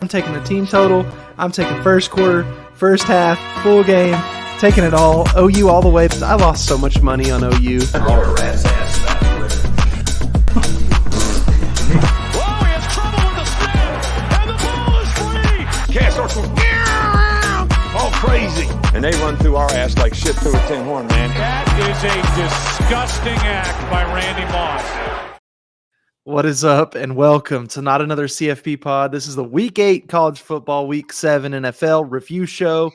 I'm taking the team total. I'm taking first quarter, first half, full game, taking it all. OU all the way. I lost so much money on OU. Whoa, he has trouble with the snap, and the ball is free. Cast starts all crazy. And they run through our ass like shit through a tin horn, man. That is a disgusting act by Randy Moss. What is up, and welcome to not another CFB pod. This is the Week 8 college football, Week 7 NFL review show.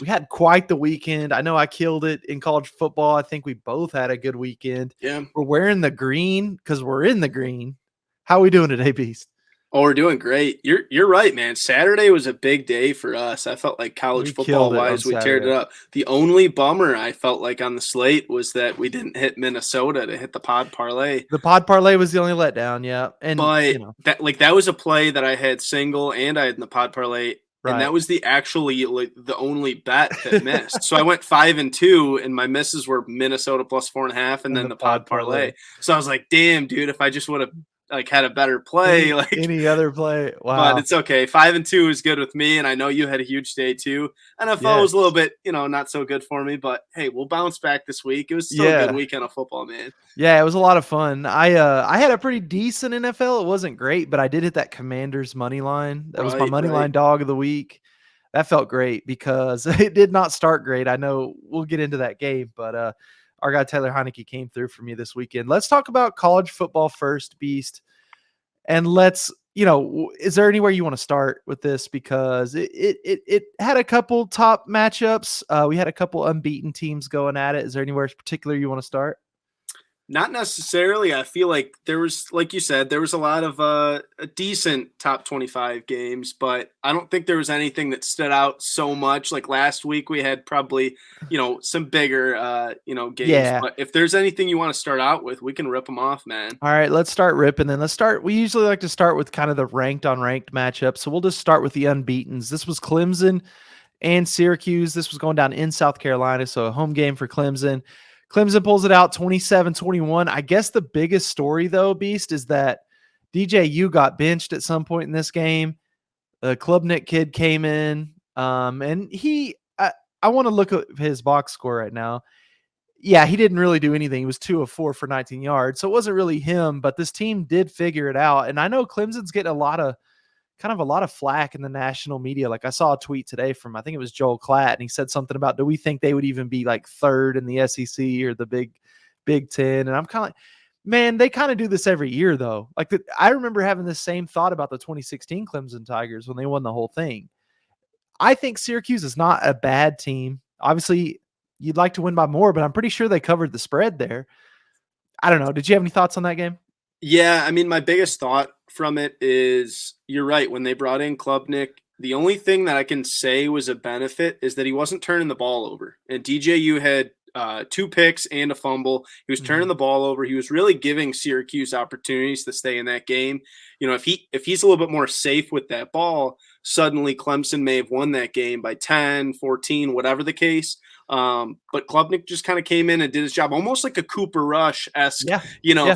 We had quite the weekend. I know I killed it in college football. I think we both had a good weekend. Yeah. We're wearing the green because we're in the green. How are we doing today, Beast? Oh, we're doing great. You're right, man. Saturday was a big day for us. I felt like college football-wise, we teared it up. The only bummer I felt like on the slate was that we didn't hit Minnesota to hit the pod parlay. The pod parlay was the only letdown, yeah. But that was a play that I had single and I had in the pod parlay. Right. And that was the only bet that missed. So I went 5-2, and my misses were Minnesota plus 4.5, and then the pod parlay. So I was like, damn, dude, if I just would have had a better play, any other play. Wow. But it's okay. 5-2 is good with me, and I know you had a huge day too. NFL was a little bit, not so good for me, but hey, we'll bounce back this week. It was still a good weekend of football, man. Yeah, it was a lot of fun. I had a pretty decent NFL. It wasn't great, but I did hit that Commanders money line. That was my money line dog of the week. That felt great because it did not start great. I know we'll get into that game, but our guy Taylor Heineke came through for me this weekend. Let's talk about college football first, Beast. And let's, is there anywhere you want to start with this? Because it had a couple top matchups. We had a couple unbeaten teams going at it. Is there anywhere in particular you want to start? Not necessarily. I feel like there was, like you said, there was a lot of a decent top 25 games, but I don't think there was anything that stood out so much. Like last week, we had probably, some bigger, games. Yeah. But if there's anything you want to start out with, we can rip them off, man. All right, let's start ripping. Then we usually like to start with kind of the ranked on ranked matchup. So we'll just start with the unbeatens. This was Clemson and Syracuse. This was going down in South Carolina. So a home game for Clemson. Clemson pulls it out 27-21. I guess the biggest story, though, Beast, is that DJU got benched at some point in this game. The Klubnik kid came in, and I want to look at his box score right now. Yeah, he didn't really do anything. He was 2 of 4 for 19 yards, so it wasn't really him, but this team did figure it out. And I know Clemson's getting a lot of flack in the national media. Like I saw a tweet today from, I think it was Joel Klatt, and he said something about, do we think they would even be like third in the SEC or the Big Ten? And I'm kind of like, man, they kind of do this every year though. I remember having the same thought about the 2016 Clemson Tigers when they won the whole thing. I think Syracuse is not a bad team. Obviously, you'd like to win by more, but I'm pretty sure they covered the spread there. I don't know. Did you have any thoughts on that game? Yeah, I mean, my biggest thought from it is you're right. When they brought in Klubnik, the only thing that I can say was a benefit is that he wasn't turning the ball over. And DJU had 2 picks and a fumble. He was turning the ball over. He was really giving Syracuse opportunities to stay in that game. If he's a little bit more safe with that ball, suddenly Clemson may have won that game by 10, 14, whatever the case. But Klubnik just kind of came in and did his job, almost like a Cooper Rush-esque,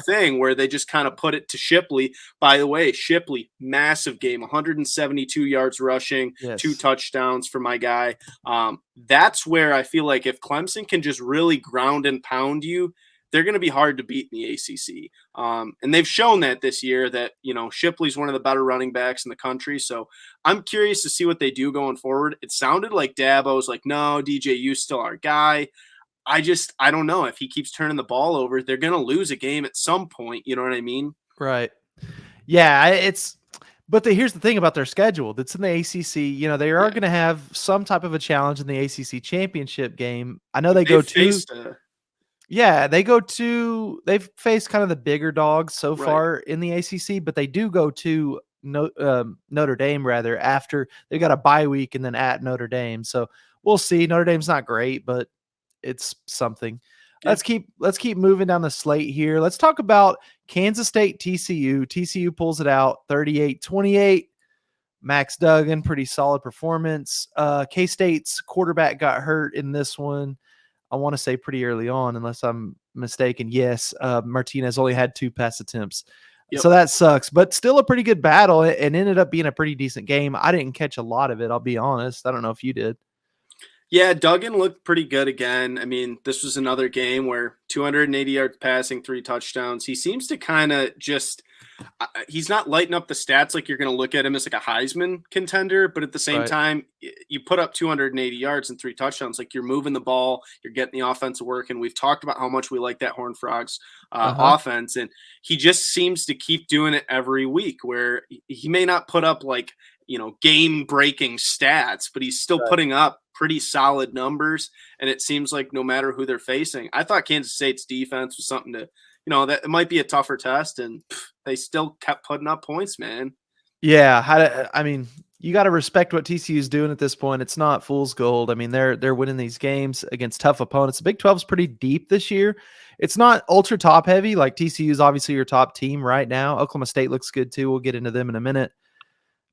thing where they just kind of put it to Shipley. By the way, Shipley, massive game, 172 yards rushing, 2 touchdowns for my guy. That's where I feel like if Clemson can just really ground and pound you, they're going to be hard to beat in the ACC. And they've shown that this year that, Shipley's one of the better running backs in the country. So I'm curious to see what they do going forward. It sounded like Dabo's like, no, DJU's still our guy. I don't know. If he keeps turning the ball over, they're going to lose a game at some point. You know what I mean? Right. Yeah, but here's the thing about their schedule. That's in the ACC. They are going to have some type of a challenge in the ACC championship game. I know they've faced kind of the bigger dogs so far in the ACC, but they do go to Notre Dame rather after they got a bye week and then at Notre Dame. So we'll see. Notre Dame's not great, but it's something. Yeah. Let's keep moving down the slate here. Let's talk about Kansas State TCU. TCU pulls it out 38-28. Max Duggan, pretty solid performance. K-State's quarterback got hurt in this one. I want to say pretty early on, unless I'm mistaken. Yes, Martinez only had 2 pass attempts. Yep. So that sucks, but still a pretty good battle and ended up being a pretty decent game. I didn't catch a lot of it, I'll be honest. I don't know if you did. Yeah, Duggan looked pretty good again. I mean, this was another game where 280 yards passing, 3 touchdowns. He seems to kind of just he's not lighting up the stats like you're going to look at him as like a Heisman contender, but at the same Right. time, you put up 280 yards and 3 touchdowns. Like you're moving the ball, you're getting the offense work, and we've talked about how much we like that Horned Frogs offense, and he just seems to keep doing it every week. Where he may not put up like game-breaking stats, but he's still putting up pretty solid numbers, and it seems like no matter who they're facing. I thought Kansas State's defense was something to, that it might be a tougher test, and they still kept putting up points, man. Yeah, I mean, you got to respect what TCU is doing at this point. It's not fool's gold. I mean, they're winning these games against tough opponents. The Big 12 is pretty deep this year. It's not ultra top heavy. Like TCU is obviously your top team right now. Oklahoma State looks good too. We'll get into them in a minute.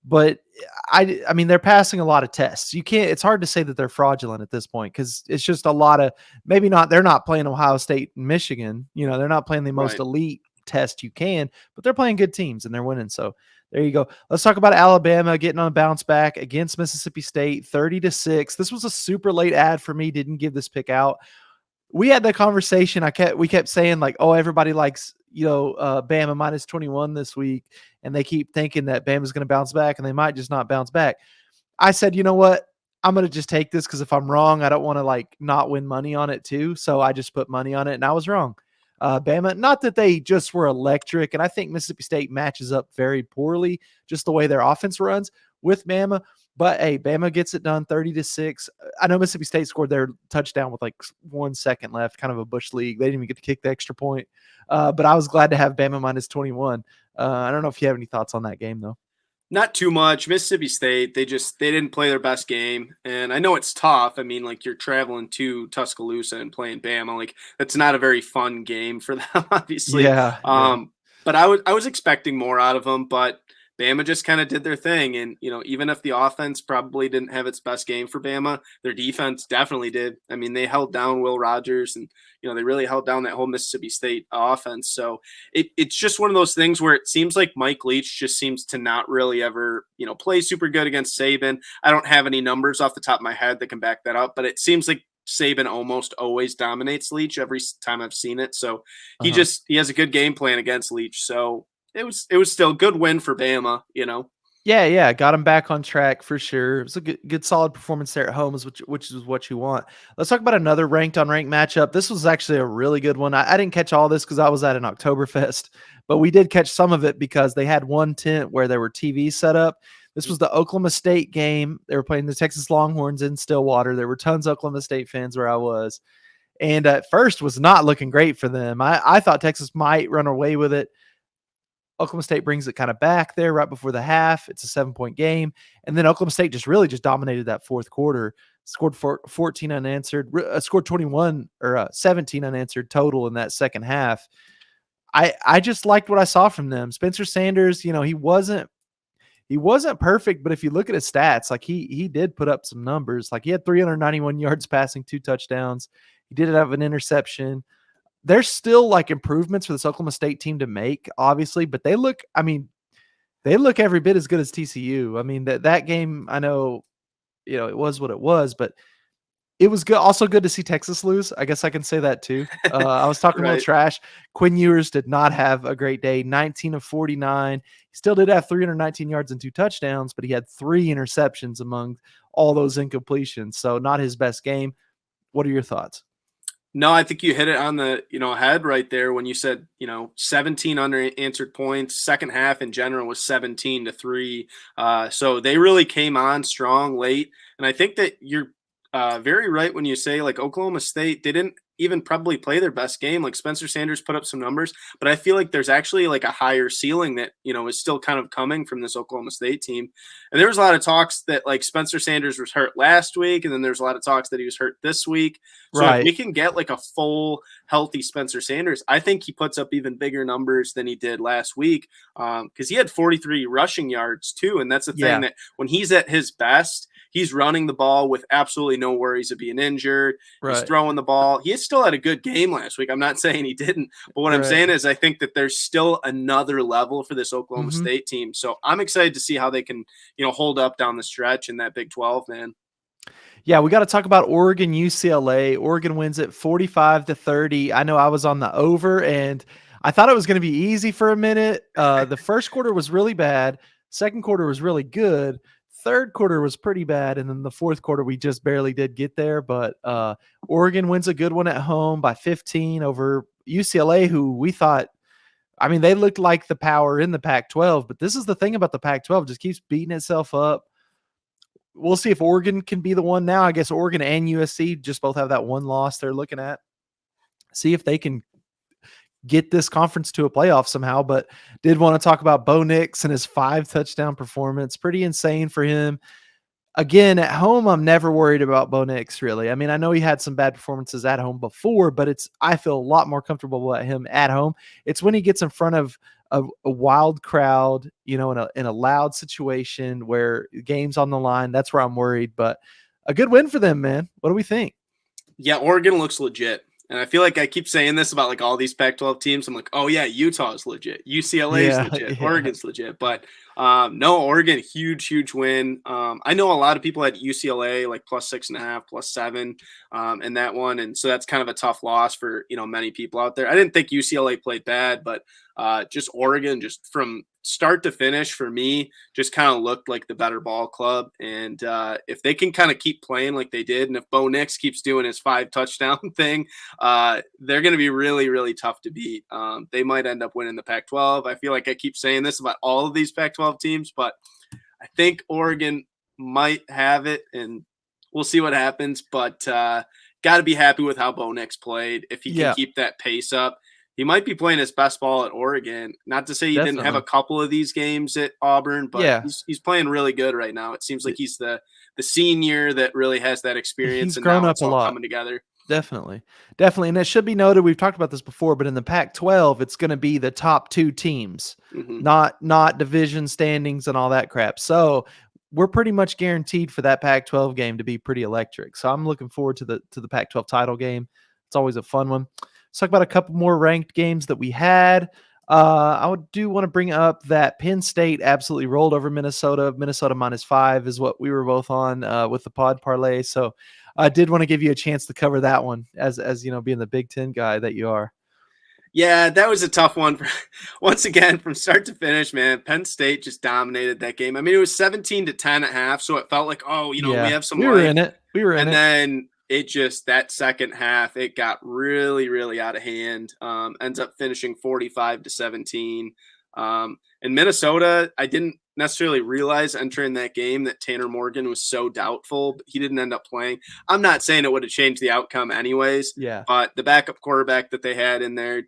But I mean, they're passing a lot of tests. It's hard to say that they're fraudulent at this point because it's just a lot of they're not playing Ohio State and Michigan. They're not playing the most elite test you can, but they're playing good teams and they're winning. So there you go. Let's talk about Alabama getting on a bounce back against Mississippi State, 30-6. This was a super late ad for me. Didn't give this pick out. We had that conversation. We kept saying like, oh, everybody likes, Bama minus 21 this week. And they keep thinking that Bama's going to bounce back and they might just not bounce back. I said, you know what? I'm going to just take this because if I'm wrong, I don't want to not win money on it too. So I just put money on it and I was wrong. Bama, not that they just were electric. And I think Mississippi State matches up very poorly, just the way their offense runs with Bama. But hey, Bama gets it done 30-6. I know Mississippi State scored their touchdown with 1 second left, kind of a bush league. They didn't even get to kick the extra point. But I was glad to have Bama minus 21. I don't know if you have any thoughts on that game, though. Not too much. Mississippi State, they didn't play their best game. And I know it's tough. I mean, you're traveling to Tuscaloosa and playing Bama. That's not a very fun game for them, obviously. Yeah. But I was expecting more out of them, but Bama just kind of did their thing. And, even if the offense probably didn't have its best game for Bama, their defense definitely did. I mean, they held down Will Rogers and, they really held down that whole Mississippi State offense. So it's just one of those things where it seems like Mike Leach just seems to not really ever, play super good against Saban. I don't have any numbers off the top of my head that can back that up, but it seems like Saban almost always dominates Leach every time I've seen it. So he has a good game plan against Leach. So it was still a good win for Bama, Yeah, got him back on track for sure. It was a good solid performance there at home, which is what you want. Let's talk about another ranked on ranked matchup. This was actually a really good one. I didn't catch all this because I was at an Oktoberfest, but we did catch some of it because they had one tent where there were TVs set up. This was the Oklahoma State game. They were playing the Texas Longhorns in Stillwater. There were tons of Oklahoma State fans where I was. And at first was not looking great for them. I thought Texas might run away with it. Oklahoma State brings it kind of back there right before the half. It's a 7-point game. And then Oklahoma State just dominated that fourth quarter, scored 14 unanswered, scored 21 or 17 unanswered total in that second half. I just liked what I saw from them. Spencer Sanders, he wasn't perfect, but if you look at his stats, he did put up some numbers. He had 391 yards passing, 2 touchdowns. He did have an interception. There's still improvements for this Oklahoma State team to make, obviously, but they look every bit as good as TCU. I mean, that game, I know, it was what it was, but it was good. Also good to see Texas lose. I guess I can say that too. I was talking about trash. Quinn Ewers did not have a great day. 19 of 49. He still did have 319 yards and 2 touchdowns, but he had 3 interceptions among all those incompletions. So not his best game. What are your thoughts? No, I think you hit it on the, head right there when you said, 17 unanswered points. Second half in general was 17-3. So they really came on strong late. And I think that you're very right when you say Oklahoma State, they didn't even probably play their best game. Spencer Sanders put up some numbers, but I feel like there's actually a higher ceiling that, is still kind of coming from this Oklahoma State team. And there was a lot of talks that Spencer Sanders was hurt last week. And then there's a lot of talks that he was hurt this week. So if we can get a full healthy Spencer Sanders, I think he puts up even bigger numbers than he did last week. Cause he had 43 rushing yards too. And that's the thing that when he's at his best, he's running the ball with absolutely no worries of being injured. He's Right. throwing the ball. He still had a good game last week. I'm not saying he didn't, but what I'm Right. saying is I think that there's still another level for this Oklahoma Mhm. State team. So I'm excited to see how they can, hold up down the stretch in that Big 12, man. Yeah, we got to talk about Oregon UCLA. Oregon wins it 45-30. I know I was on the over, and I thought it was going to be easy for a minute. The first quarter was really bad. Second quarter was really good. Third quarter was pretty bad, and then the fourth quarter we just barely did get there. But Oregon wins a good one at home by 15 over UCLA, who we thought. I mean, they looked like the power in the Pac-12, but this is the thing about the Pac-12, just keeps beating itself up. We'll see if Oregon can be the one now. I guess Oregon and USC just both have that one loss they're looking at. See if they can get this conference to a playoff somehow. But did want to talk about Bo Nix and his 5-touchdown performance. Pretty insane for him. Again, at home, I'm never worried about Bo Nix, really. I mean, I know he had some bad performances at home before, but I feel a lot more comfortable about him at home. It's when he gets in front of a wild crowd, in a loud situation where game's on the line. That's where I'm worried. But a good win for them, man. What do we think? Yeah, Oregon looks legit. And I feel like I keep saying this about like all these Pac-12 teams. I'm like, oh yeah, Utah's legit, UCLA's legit, Yeah. Oregon's legit. But no, Oregon, huge win. I know a lot of people had UCLA like +6.5, +7 in that one, and so that's kind of a tough loss for many people out there. I didn't think UCLA played bad, but just Oregon, just from start to finish for me, just kind of looked like the better ball club. And if they can kind of keep playing like they did, and if Bo Nix keeps doing his 5-touchdown thing, they're going to be really tough to beat. They might end up winning the Pac-12. I feel like I keep saying this about all of these Pac-12 teams, but I think Oregon might have it, and we'll see what happens. But got to be happy with how Bo Nix played. If he can keep that pace up, he might be playing his best ball at Oregon. Not to say he didn't have a couple of these games at Auburn, but he's playing really good right now. It seems like he's the senior that really has that experience, He's and grown now up it's a all lot. coming together. Definitely. And it should be noted, we've talked about this before, but in the Pac-12, it's going to be the top 2 teams, not division standings and all that crap. So we're pretty much guaranteed for that Pac-12 game to be pretty electric. So I'm looking forward to the Pac-12 title game. It's always a fun one. Let's talk about a couple more ranked games that we had. I do want to bring up that Penn State absolutely rolled over Minnesota. Minnesota -5 is what we were both on with the pod parlay. So I did want to give you a chance to cover that one as being the Big Ten guy that you are. Yeah, that was a tough one. Once again, from start to finish, man, Penn State just dominated that game. I mean, it was 17-10 at half, so it felt like, we have some we were in it. And then it just, that second half, it got really out of hand. Ends up finishing 45-17. And Minnesota, I didn't necessarily realize entering that game that Tanner Morgan was so doubtful, but he didn't end up playing. I'm not saying it would have changed the outcome anyways, but the backup quarterback that they had in there,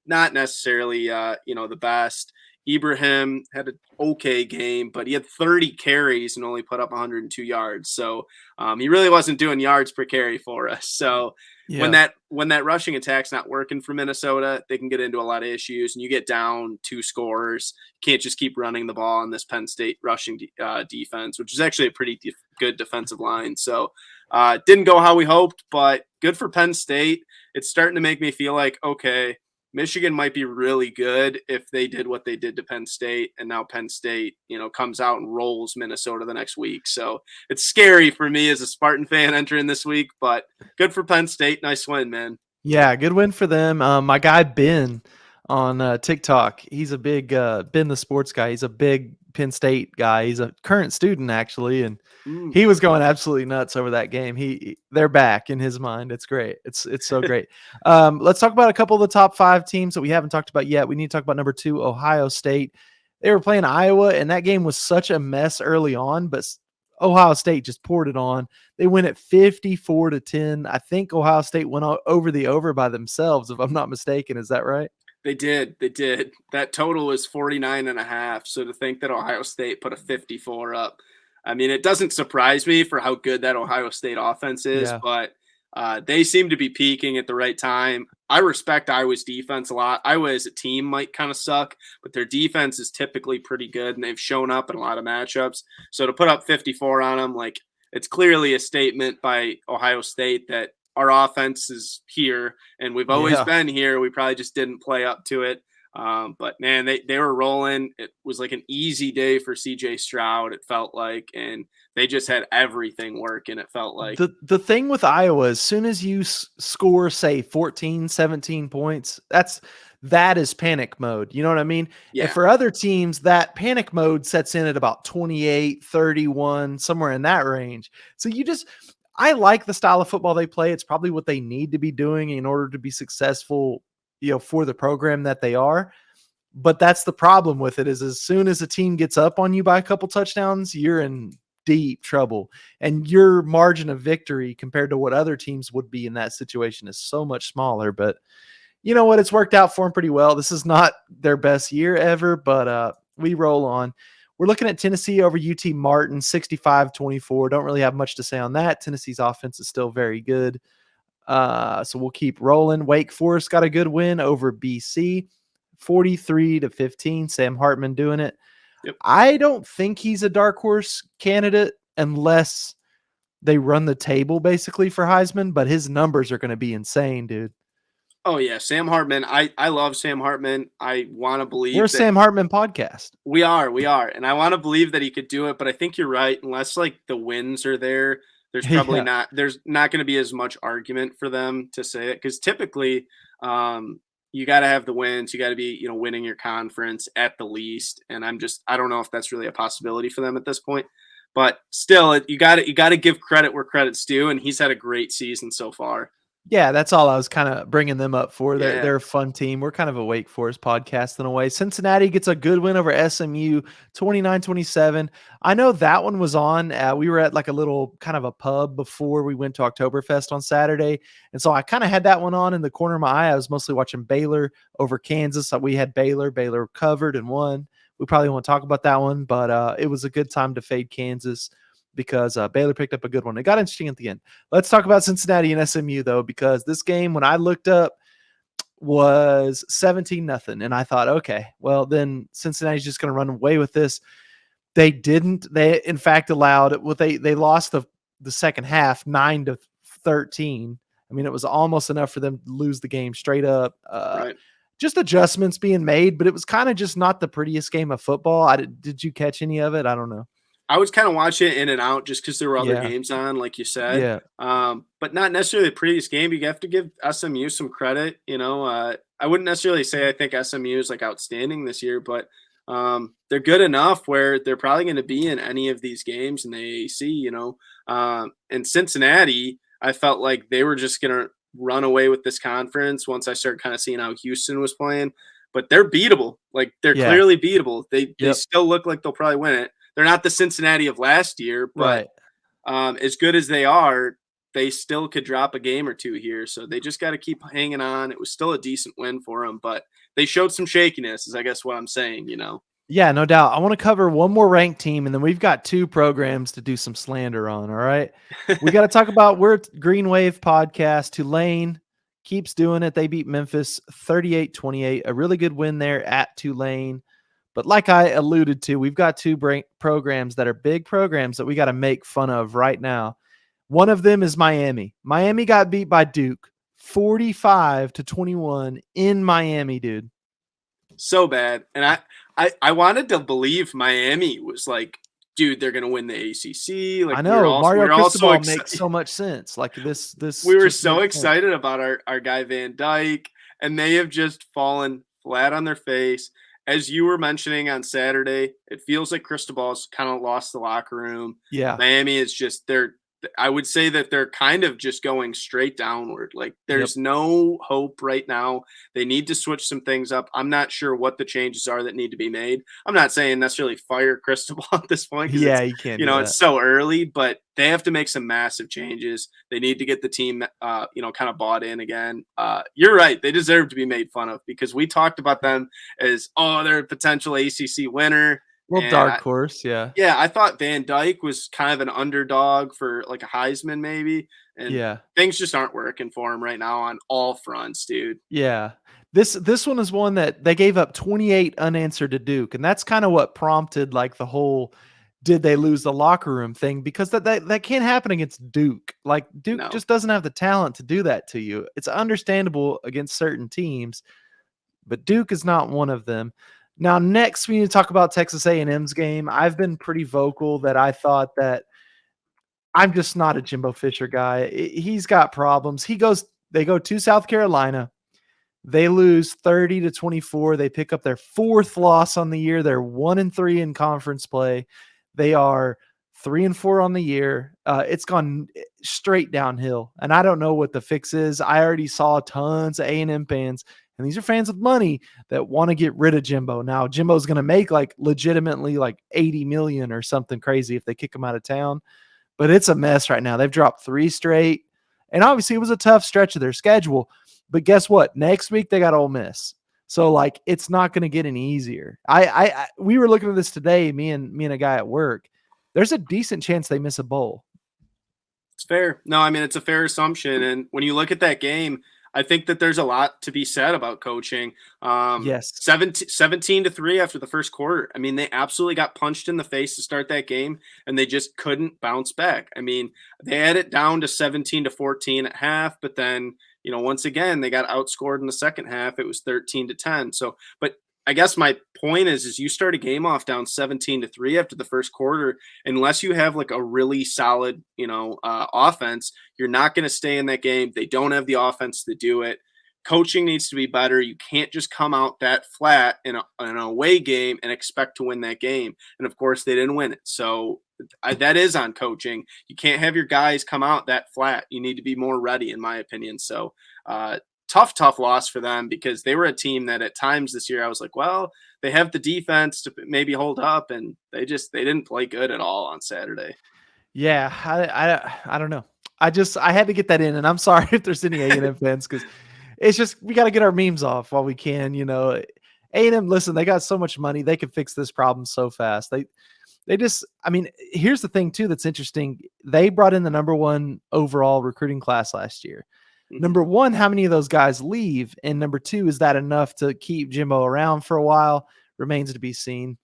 not necessarily, the best. Ibrahim had an okay game, but he had 30 carries and only put up 102 yards. So he really wasn't doing yards per carry for us. So when that rushing attack's not working for Minnesota, they can get into a lot of issues, and you get down 2 scores. You can't just keep running the ball on this Penn State rushing defense, which is actually a pretty good defensive line. So didn't go how we hoped, but good for Penn State. It's starting to make me feel like, okay, Michigan might be really good if they did what they did to Penn State, and now Penn State, comes out and rolls Minnesota the next week. So it's scary for me as a Spartan fan entering this week, but good for Penn State. Nice win, man. Yeah, good win for them. My guy Ben on TikTok, he's a big Ben the sports guy. He's a big Penn State guy. He's a current student actually, and he was going absolutely nuts over that game. They're back in his mind. It's great. It's so great. Let's talk about a couple of the top 5 teams that we haven't talked about yet. We need to talk about number 2, Ohio State. They were playing Iowa, and that game was such a mess early on, but Ohio State just poured it on. They win at 54-10. I think Ohio State went over the over by themselves, if I'm not mistaken. Is that right? They did. That total was 49.5. So to think that Ohio State put a 54 up, I mean, it doesn't surprise me for how good that Ohio State offense is, but they seem to be peaking at the right time. I respect Iowa's defense a lot. Iowa as a team might kind of suck, but their defense is typically pretty good, and they've shown up in a lot of matchups. So to put up 54 on them, like, it's clearly a statement by Ohio State that our offense is here and we've always been here. We probably just didn't play up to it. But man, they were rolling. It was like an easy day for CJ Stroud, it felt like, and they just had everything working, it felt like. The thing with Iowa, as soon as you score, say 14, 17 points, that is panic mode. You know what I mean? Yeah. And for other teams, that panic mode sets in at about 28, 31, somewhere in that range. So I like the style of football they play. It's probably what they need to be doing in order to be successful, for the program that they are. But that's the problem with it, is as soon as a team gets up on you by a couple touchdowns, you're in deep trouble. And your margin of victory compared to what other teams would be in that situation is so much smaller. But you know what? It's worked out for them pretty well. This is not their best year ever, but we roll on. We're looking at Tennessee over UT Martin, 65-24. Don't really have much to say on that. Tennessee's offense is still very good. So we'll keep rolling. Wake Forest got a good win over BC, 43-15. Sam Hartman doing it. Yep. I don't think he's a dark horse candidate unless they run the table basically for Heisman, but his numbers are going to be insane, dude. Oh yeah, Sam Hartman. I love Sam Hartman. I want to believe we're a Sam Hartman podcast. We are, and I want to believe that he could do it. But I think you're right. Unless like the wins are there, there's probably not. There's not going to be as much argument for them to say it, because typically, you got to have the wins. You got to be, winning your conference at the least. And I don't know if that's really a possibility for them at this point. But still, you got to give credit where credit's due, and he's had a great season so far. Yeah, that's all I was kind of bringing them up for. They're a fun team. We're kind of a Wake Forest podcast in a way. Cincinnati gets a good win over SMU, 29-27. I know that one was on. We were at like a little kind of a pub before we went to Oktoberfest on Saturday. And so I kind of had that one on in the corner of my eye. I was mostly watching Baylor over Kansas. We had Baylor covered and won. We probably won't talk about that one, but it was a good time to fade Kansas, because Baylor picked up a good one. It got interesting at the end. Let's talk about Cincinnati and SMU, though, because this game, when I looked up, was 17-0. And I thought, okay, well, then Cincinnati's just going to run away with this. They didn't. They, in fact, allowed – they lost the second half 9-13. I mean, it was almost enough for them to lose the game straight up. Right. Just adjustments being made, but it was kind of just not the prettiest game of football. Did you catch any of it? I don't know. I was kind of watching it in and out just because there were other games on, like you said. Yeah. But not necessarily the prettiest game. You have to give SMU some credit. I wouldn't necessarily say I think SMU is like outstanding this year, but they're good enough where they're probably going to be in any of these games in the AAC. And Cincinnati, I felt like they were just going to run away with this conference once I started kind of seeing how Houston was playing. But they're beatable. Like, they're clearly beatable. They still look like they'll probably win it. They're not the Cincinnati of last year, but as good as they are, they still could drop a game or two here. So they just got to keep hanging on. It was still a decent win for them, but they showed some shakiness, is I guess what I'm saying, Yeah, no doubt. I want to cover one more ranked team, and then we've got two programs to do some slander on, all right? We got to talk about, we're Green Wave podcast. Tulane keeps doing it. They beat Memphis 38-28, a really good win there at Tulane. But like I alluded to, we've got two programs that are big programs that we got to make fun of right now. One of them is Miami. Miami got beat by Duke 45-21 in Miami, dude. So bad. And I wanted to believe Miami was like, dude, they're going to win the ACC. Like, I know. Mario Cristobal makes so much sense. Like this. We were so excited about our guy Van Dyke, and they have just fallen flat on their face. As you were mentioning on Saturday, it feels like Cristobal's kind of lost the locker room. Yeah. Miami is just I would say that they're kind of just going straight downward. Like, there's no hope right now. They need to switch some things up. I'm not sure what the changes are that need to be made. I'm not saying necessarily fire Cristobal at this point. Yeah, you can't. It's so early, but they have to make some massive changes. They need to get the team, kind of bought in again. You're right. They deserve to be made fun of, because we talked about them as, they're a potential ACC winner. Well, dark horse, yeah. Yeah, I thought Van Dyke was kind of an underdog for like a Heisman maybe. And things just aren't working for him right now on all fronts, dude. Yeah. This one is one that they gave up 28 unanswered to Duke, and that's kind of what prompted like the whole did they lose the locker room thing? Because that can't happen against Duke. Like Duke No. just doesn't have the talent to do that to you. It's understandable against certain teams, but Duke is not one of them. Now, next we need to talk about Texas A&M's game. I've been pretty vocal that I thought that I'm just not a Jimbo Fisher guy. He's got problems. They go to South Carolina. They lose 30-24. They pick up their 4th loss on the year. They're 1-3 in conference play. They are 3-4 on the year. It's gone straight downhill, and I don't know what the fix is. I already saw tons of A&M fans, and these are fans with money that want to get rid of Jimbo. Now, Jimbo's going to make legitimately $80 million or something crazy if they kick him out of town, but it's a mess right now. They've dropped 3 straight, and obviously it was a tough stretch of their schedule. But guess what? Next week they got Ole Miss. So it's not going to get any easier. We were looking at this today, me and a guy at work. There's a decent chance they miss a bowl. It's fair. No, I mean, it's a fair assumption. And when you look at that game, I think that there's a lot to be said about coaching. Yes. 17-3 after the first quarter. I mean, they absolutely got punched in the face to start that game, and they just couldn't bounce back. I mean, they had it down to 17-14 at half, but then, once again, they got outscored in the second half. It was 13-10. So, but I guess my point is you start a game off down 17-3 after the first quarter, unless you have a really solid, offense, you're not going to stay in that game. They don't have the offense to do it. Coaching needs to be better. You can't just come out that flat in an away game and expect to win that game. And of course they didn't win it. So that is on coaching. You can't have your guys come out that flat. You need to be more ready, in my opinion. So, tough loss for them, because they were a team that at times this year I was like, well, they have the defense to maybe hold up, and they didn't play good at all on Saturday. Yeah, I don't know. I had to get that in, and I'm sorry if there's any A&M fans, because it's just we got to get our memes off while we can. A&M, listen, they got so much money, they could fix this problem so fast. They just, I mean, here's the thing too that's interesting. They brought in the number 1 overall recruiting class last year. Number 1, how many of those guys leave? And number 2, is that enough to keep Jimbo around for a while? Remains to be seen.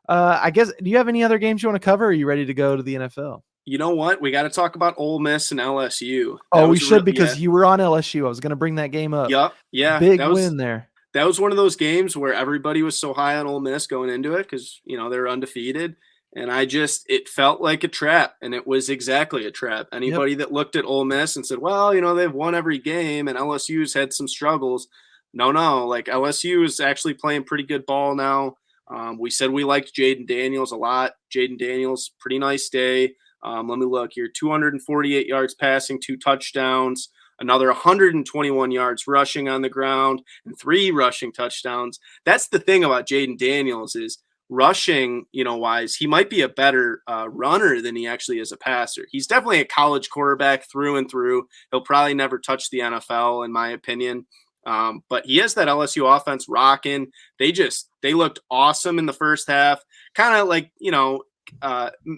I guess, do you have any other games you want to cover, or are you ready to go to the NFL? You know what? We got to talk about Ole Miss and LSU. We should, because you were on LSU. I was going to bring that game up. Yep. Yeah. Big win there. That was one of those games where everybody was so high on Ole Miss going into it because, they were undefeated. And it felt like a trap, and it was exactly a trap. Anybody that looked at Ole Miss and said, well, they've won every game and LSU's had some struggles. No, LSU is actually playing pretty good ball now. We said we liked Jaden Daniels a lot. Jaden Daniels, pretty nice day. Let me look here. 248 yards passing, 2 touchdowns, another 121 yards rushing on the ground, and 3 rushing touchdowns. That's the thing about Jaden Daniels is, rushing, wise, he might be a better runner than he actually is a passer. He's definitely a college quarterback through and through. He'll probably never touch the NFL, in my opinion. But he has that LSU offense rocking. They looked awesome in the first half, kind of like,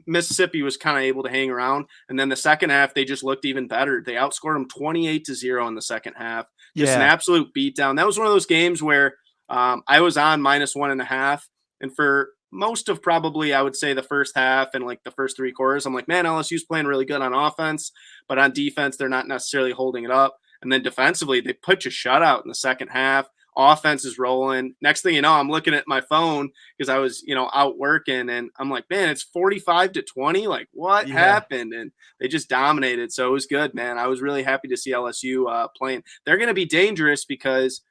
Mississippi was kind of able to hang around. And then the second half, they just looked even better. They outscored them 28-0 in the second half. Just an absolute beatdown. That was one of those games where I was on -1.5. And for most of probably, I would say, the first half and the first 3 quarters, I'm like, man, LSU's playing really good on offense, but on defense, they're not necessarily holding it up. And then defensively, they put you shutout in the second half. Offense is rolling. Next thing you know, I'm looking at my phone because I was, out working, and I'm like, man, it's 45-20. Like, what happened? And they just dominated. So it was good, man. I was really happy to see LSU playing. They're going to be dangerous because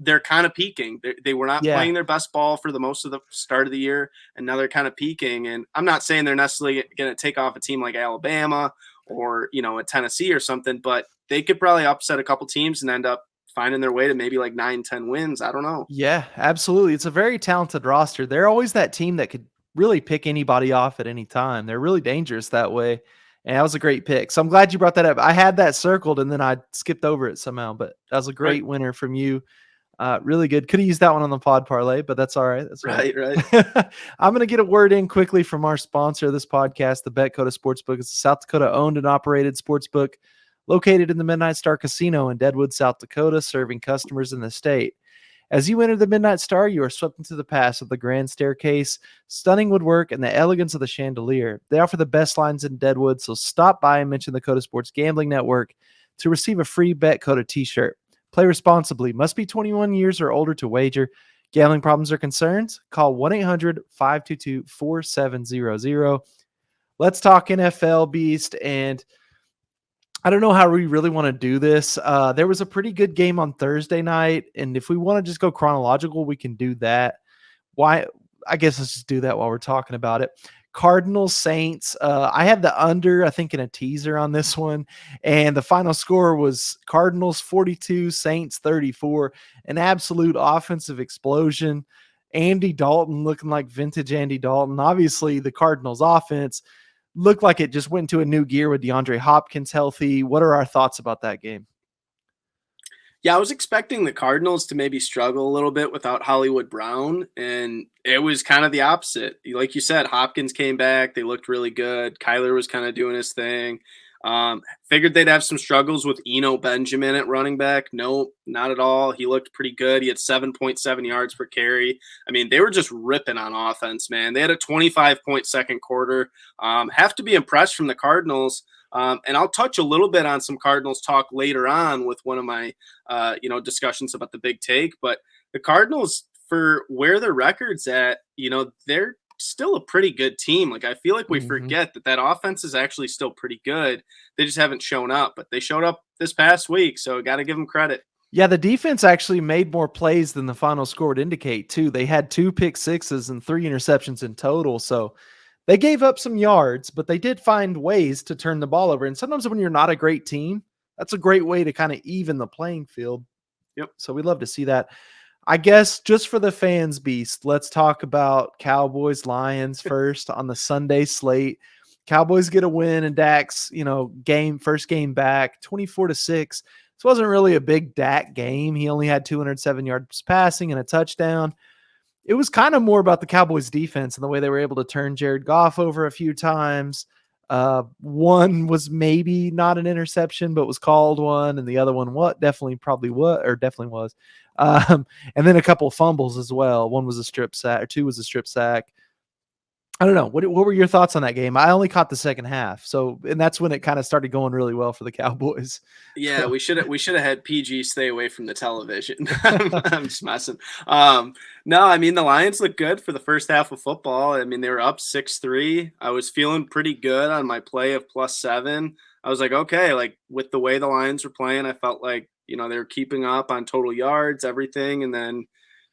they're kind of peaking. They were not playing their best ball for the most of the start of the year, and now they're kind of peaking. And I'm not saying they're necessarily going to take off a team like Alabama or, a Tennessee or something, but they could probably upset a couple teams and end up finding their way to maybe 9-10 wins. I don't know. Yeah, absolutely. It's a very talented roster. They're always that team that could really pick anybody off at any time. They're really dangerous that way. And that was a great pick. So I'm glad you brought that up. I had that circled and then I skipped over it somehow, but that was a great winner from you. Really good. Could have used that one on the pod parlay, but that's all right. That's right. I'm going to get a word in quickly from our sponsor of this podcast, the BetCoda Sportsbook. It's a South Dakota owned and operated sportsbook located in the Midnight Star Casino in Deadwood, South Dakota, serving customers in the state. As you enter the Midnight Star, you are swept into the past of the grand staircase, stunning woodwork, and the elegance of the chandelier. They offer the best lines in Deadwood, so stop by and mention the Coda Sports Gambling Network to receive a free Bet Coda t-shirt. Play responsibly. Must be 21 years or older to wager. Gambling problems or concerns? Call 1-800-522-4700. Let's talk NFL, Beast, and I don't know how we really want to do this. There was a pretty good game on Thursday night, and if we want to just go chronological, we can do that. Why? I guess let's just do that while we're talking about it. Cardinals Saints. I had the under, I think, in a teaser on this one, and the final score was Cardinals 42, Saints 34. An absolute offensive explosion. Andy Dalton looking like vintage Andy Dalton. Obviously, the Cardinals offense looked like it just went into a new gear with DeAndre Hopkins healthy. What are our thoughts about that game? Yeah, I was expecting the Cardinals to maybe struggle a little bit without Hollywood Brown, and it was kind of the opposite. Like you said, Hopkins came back. They looked really good. Kyler was kind of doing his thing. Figured they'd have some struggles with Eno Benjamin at running back. Nope, not at all. He looked pretty good. He had 7.7 yards per carry. I mean, they were just ripping on offense, man. They had a 25-point second quarter. Have to be impressed from the Cardinals. And I'll touch a little bit on some Cardinals talk later on with one of my, discussions about the big take. But the Cardinals, for where their record's at, they're still a pretty good team. Like, I feel like we forget that offense is actually still pretty good. They just haven't shown up, but they showed up this past week, so got to give them credit. Yeah, the defense actually made more plays than the final score would indicate, too. They had 2 pick sixes and 3 interceptions in total, so they gave up some yards, but they did find ways to turn the ball over. And sometimes when you're not a great team, that's a great way to kind of even the playing field. Yep. So we'd love to see that. I guess just for the fans, Beast, let's talk about Cowboys Lions first on the Sunday slate. Cowboys get a win, and Dak's, first game back, 24-6. This wasn't really a big Dak game. He only had 207 yards passing and a touchdown. It was kind of more about the Cowboys defense and the way they were able to turn Jared Goff over a few times. One was maybe not an interception, but was called one. And the other one, definitely was. And then a couple of fumbles as well. One was a strip sack, or 2 was a strip sack. I don't know. What were your thoughts on that game? I only caught the second half. And that's when it kind of started going really well for the Cowboys. Yeah, we should have had PG stay away from the television. I'm just messing. No, I mean, the Lions look good for the first half of football. I mean, they were up 6-3. I was feeling pretty good on my play of +7. I was like, okay, like with the way the Lions were playing, I felt like, they were keeping up on total yards, everything. And then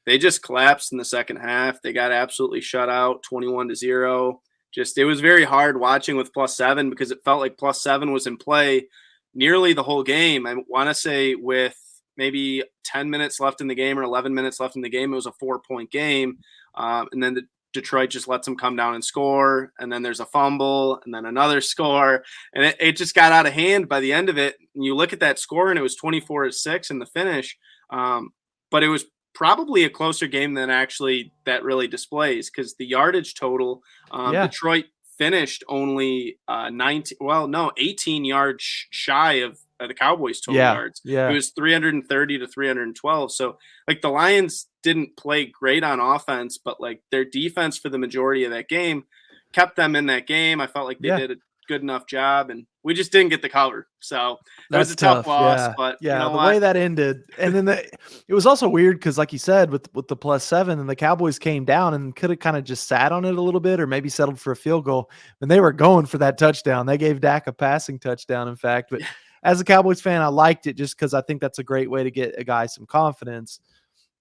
they just collapsed in the second half. They got absolutely shut out, 21-0. It was very hard watching with +7 because it felt like +7 was in play nearly the whole game. I want to say with maybe 10 minutes left in the game or 11 minutes left in the game, it was a 4-point game. And then Detroit just lets them come down and score. And then there's a fumble and then another score. And it just got out of hand by the end of it. And you look at that score and it was 24-6 in the finish. But it was probably a closer game than actually that really displays, because the yardage total, Detroit finished only 18 yards shy of the Cowboys total yards. Yeah. It was 330 to 312. So like the Lions didn't play great on offense, but like their defense for the majority of that game kept them in that game. I felt like they did a good enough job, and we just didn't get the cover. So that was a tough loss, but the way that ended. And then it was also weird because, like you said, with the +7, and the Cowboys came down and could have kind of just sat on it a little bit or maybe settled for a field goal. And they were going for that touchdown. They gave Dak a passing touchdown, in fact. But as a Cowboys fan, I liked it just because I think that's a great way to get a guy some confidence.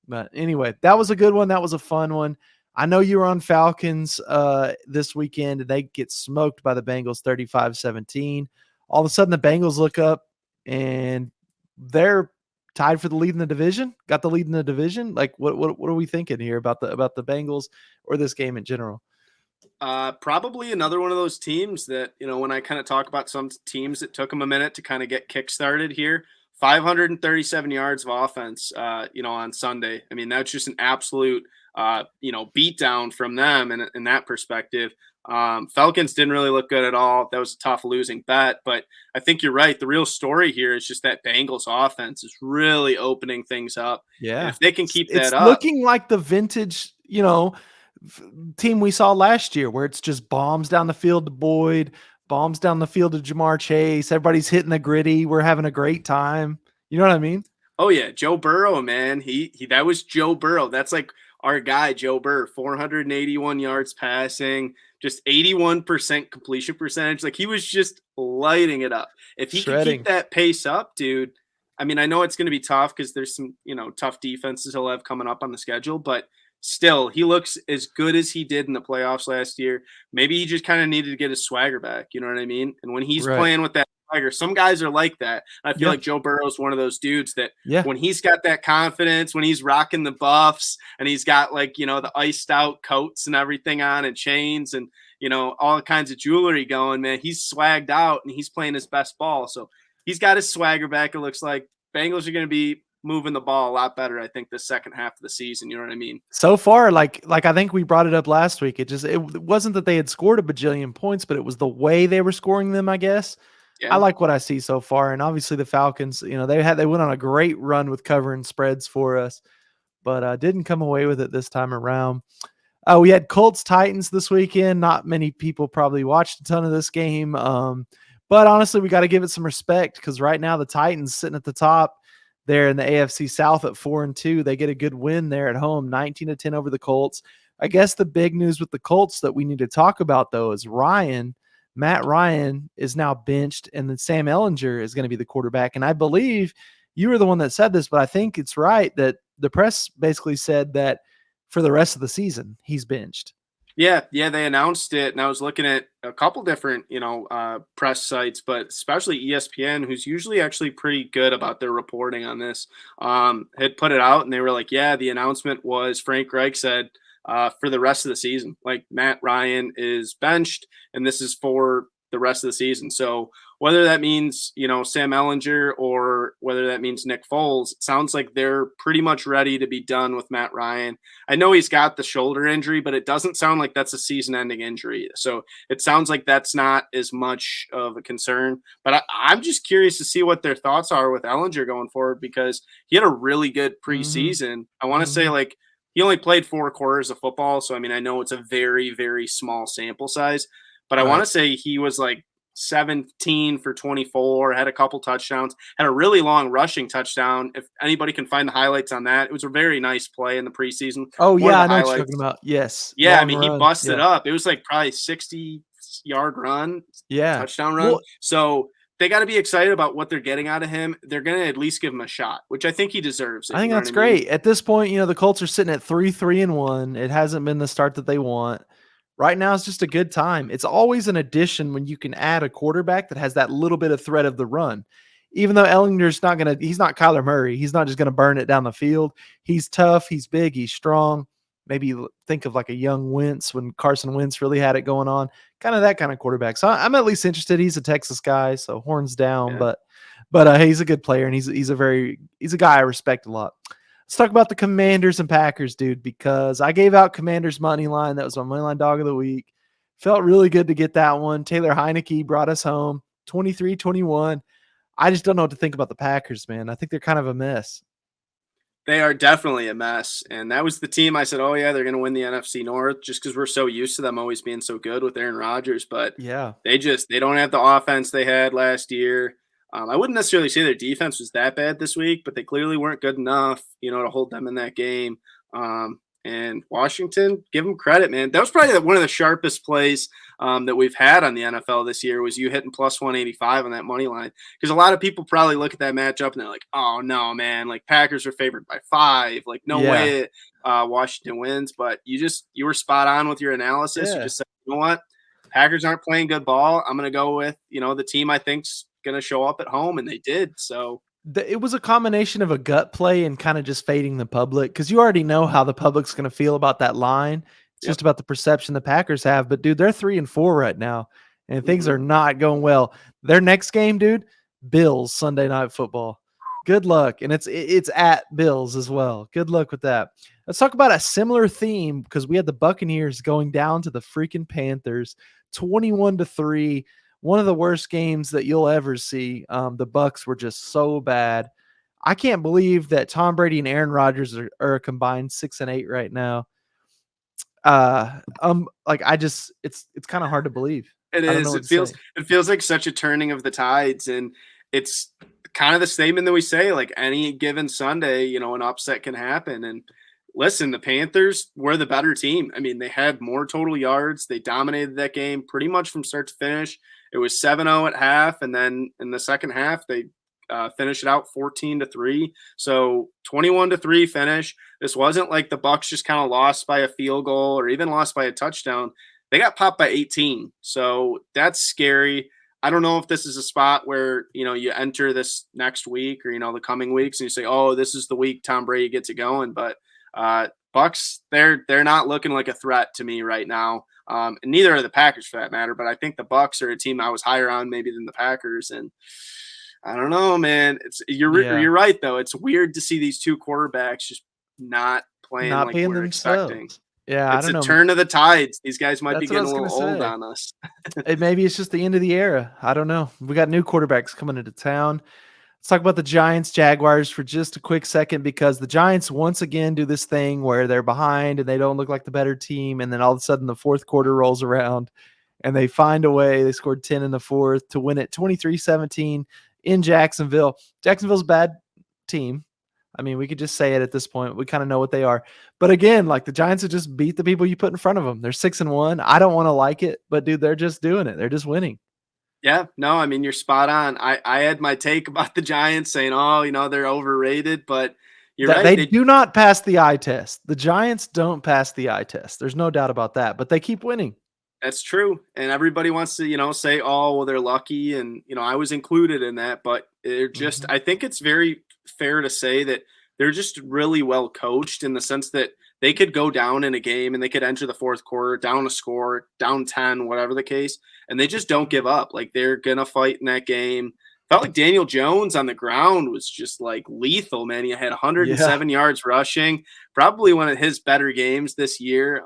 But anyway, that was a good one. That was a fun one. I know you were on Falcons this weekend, and they get smoked by the Bengals 35-17. All of a sudden, the Bengals look up, and they're tied for the lead in the division. Got the lead in the division. Like, what are we thinking here about the Bengals or this game in general? Probably another one of those teams that, when I kind of talk about some teams that took them a minute to kind of get kick-started here, 537 yards of offense, on Sunday. I mean, that's just an absolute beat down from them in that perspective. Falcons didn't really look good at all. That was a tough losing bet, but I think you're right. The real story here is just that Bengals offense is really opening things up. And Yeah. if they can keep It's that up, looking like the vintage, team we saw last year where it's just bombs down the field to Boyd, bombs down the field to Jamar Chase. Everybody's hitting the gritty. We're having a great time. You know what I mean? oh yeah, Joe Burrow, man. He that was Joe Burrow. That's like our guy, Joe Burrow, 481 yards passing, just 81% completion percentage. Like he was just lighting it up. If he could keep Shredding. that pace up, dude. I mean, I know it's going to be tough because there's some, tough defenses he'll have coming up on the schedule, but still, he looks as good as he did in the playoffs last year. Maybe he just kind of needed to get his swagger back. You know what I mean? And when he's Right. playing with that swagger, some guys are like that. I feel Yeah. like Joe Burrow's one of those dudes that Yeah. when he's got that confidence, when he's rocking the buffs and he's got like, the iced out coats and everything on and chains and, all kinds of jewelry going, man, he's swagged out and he's playing his best ball. So he's got his swagger back. It looks like Bengals are going to be moving the ball a lot better, I think, the second half of the season. You know what I mean? So far, like I think we brought it up last week. It wasn't that they had scored a bajillion points, but it was the way they were scoring them, I guess. Yeah. I like what I see so far. And obviously the Falcons, they went on a great run with covering spreads for us, but didn't come away with it this time around. We had Colts Titans this weekend. Not many people probably watched a ton of this game. But honestly, we got to give it some respect because right now the Titans sitting at the top there in the AFC South at 4-2. They get a good win there at home, 19-10 over the Colts. I guess the big news with the Colts that we need to talk about, though, is Matt Ryan is now benched, and then Sam Ehlinger is going to be the quarterback. And I believe you were the one that said this, but I think it's right that the press basically said that for the rest of the season, he's benched. Yeah, they announced it, and I was looking at a couple different, press sites, but especially ESPN, who's usually actually pretty good about their reporting on this, had put it out, and they were like, yeah, the announcement was Frank Reich said for the rest of the season, like Matt Ryan is benched, and this is for the rest of the season. So whether that means, Sam Ehlinger or whether that means Nick Foles, it sounds like they're pretty much ready to be done with Matt Ryan. I know he's got the shoulder injury, but it doesn't sound like that's a season-ending injury. So it sounds like that's not as much of a concern. But I'm just curious to see what their thoughts are with Ehlinger going forward because he had a really good preseason. I want to say like he only played 4 quarters of football. So, I mean, I know it's a very, very small sample size, but I want to say he was like 17 for 24, had a couple touchdowns, had a really long rushing touchdown. If anybody can find the highlights on that, it was a very nice play in the preseason. Oh, yeah, I know what you're talking about. Yes. Yeah, long I mean, run. he busted up. It was like probably 60-yard run, touchdown run. Well, so they got to be excited about what they're getting out of him. They're going to at least give him a shot, which I think he deserves. I think that's great. At this point, the Colts are sitting at 3-3-1. It hasn't been the start that they want. Right now, it's just a good time. It's always an addition when you can add a quarterback that has that little bit of threat of the run. Even though Ellinger's he's not Kyler Murray. He's not just going to burn it down the field. He's tough. He's big. He's strong. Maybe think of like a young Wentz when Carson Wentz really had it going on. Kind of that kind of quarterback. So I'm at least interested. He's a Texas guy, so horns down. Yeah. But he's a good player, and he's a guy I respect a lot. Let's talk about the Commanders and Packers, dude, because I gave out Commanders money line. That was my money line dog of the week. Felt really good to get that one. Taylor Heineke brought us home 23-21. I just don't know what to think about the Packers, man. I think they're kind of a mess. They are definitely a mess. And that was the team I said, oh, yeah, they're going to win the NFC North just because we're so used to them always being so good with Aaron Rodgers. But yeah, they don't have the offense they had last year. I wouldn't necessarily say their defense was that bad this week, but they clearly weren't good enough, to hold them in that game. And Washington, give them credit, man. That was probably one of the sharpest plays that we've had on the NFL this year was you hitting plus 185 on that money line. Because a lot of people probably look at that matchup and they're like, oh, no, man, like Packers are favored by 5. Like, no way Washington wins. But you were spot on with your analysis. Yeah. You just said, you know what? Packers aren't playing good ball. I'm going to go with, the team I think's going to show up at home, and they did. So it was a combination of a gut play and kind of just fading the public because you already know how the public's going to feel about that line. It's just about the perception the Packers have. But, dude, they're 3-4 right now, and things are not going well. Their next game, dude, Bills Sunday Night Football. Good luck, and it's at Bills as well. Good luck with that. Let's talk about a similar theme because we had the Buccaneers going down to the freaking Panthers, 21-3. One of the worst games that you'll ever see. The Bucs were just so bad. I can't believe that Tom Brady and Aaron Rodgers are a combined 6-8 right now. It's kind of hard to believe. It I don't know is. what It to feels say. it feels like such a turning of the tides, and it's kind of the statement that we say, like any given Sunday, an upset can happen. And listen, the Panthers were the better team. I mean, they had more total yards. They dominated that game pretty much from start to finish. It was 7-0 at half, and then in the second half, they finished it out 14-3. So 21-3 finish. This wasn't like the Bucs just kind of lost by a field goal or even lost by a touchdown. They got popped by 18. So that's scary. I don't know if this is a spot where, you enter this next week or, the coming weeks and you say, oh, this is the week Tom Brady gets it going. But Bucs, they're not looking like a threat to me right now. And neither are the Packers for that matter. But I think the Bucs are a team I was higher on maybe than the Packers. And I don't know, man. You're right, though. It's weird to see these two quarterbacks just not playing Not like being we're expecting. themselves. Yeah, I It's don't a know. turn of the tides. These guys might be That's what I getting a was little gonna old say. on us. Maybe it's just the end of the era. I don't know. We got new quarterbacks coming into town. Let's talk about the Giants Jaguars for just a quick second because the Giants once again do this thing where they're behind and they don't look like the better team. And then all of a sudden the fourth quarter rolls around and they find a way. They scored 10 in the fourth to win it 23-17 in Jacksonville. Jacksonville's a bad team. I mean, we could just say it at this point. We kind of know what they are. But again, like the Giants have just beat the people you put in front of them. They're 6-1. I don't want to like it, but dude, they're just doing it. They're just winning. Yeah, no, I mean, you're spot on. I had my take about the Giants saying, oh, they're overrated, but you're right. They do not pass the eye test. The Giants don't pass the eye test. There's no doubt about that, but they keep winning. That's true. And everybody wants to, say, oh, well, they're lucky. And, I was included in that, but they're just, I think it's very fair to say that they're just really well coached in the sense that they could go down in a game and they could enter the fourth quarter down a score, down 10, whatever the case. And they just don't give up. Like they're going to fight in that game. Felt like Daniel Jones on the ground was just like lethal, man. He had 107 yards rushing, probably one of his better games this year.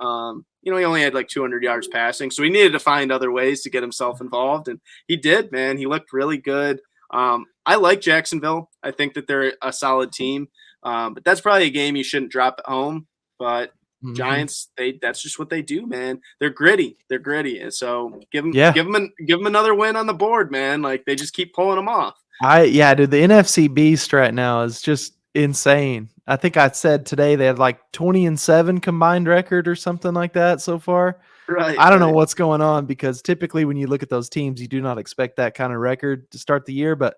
He only had like 200 yards passing, so he needed to find other ways to get himself involved, and he did, man. He looked really good. I like Jacksonville. I think that they're a solid team, but that's probably a game you shouldn't drop at home. But Giants, that's just what they do, man. They're gritty. And so give them another win on the board, man. Like they just keep pulling them off. Dude, the NFC Beast right now is just insane. I think I said today they had like 20-7 combined record or something like that so far. Right. I don't know what's going on because typically when you look at those teams, you do not expect that kind of record to start the year, but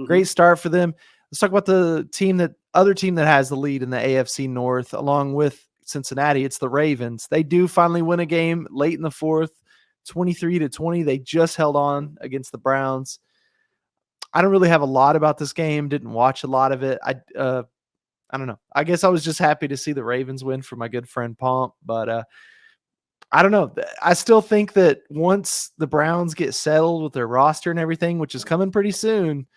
great start for them. Let's talk about the other team that has the lead in the AFC North along with Cincinnati. It's the Ravens. They do finally win a game late in the fourth, 23-20. They just held on against the Browns. I don't really have a lot about this game. Didn't watch a lot of it. I don't know. I guess I was just happy to see the Ravens win for my good friend Pomp, but I don't know. I still think that once the Browns get settled with their roster and everything, which is coming pretty soon,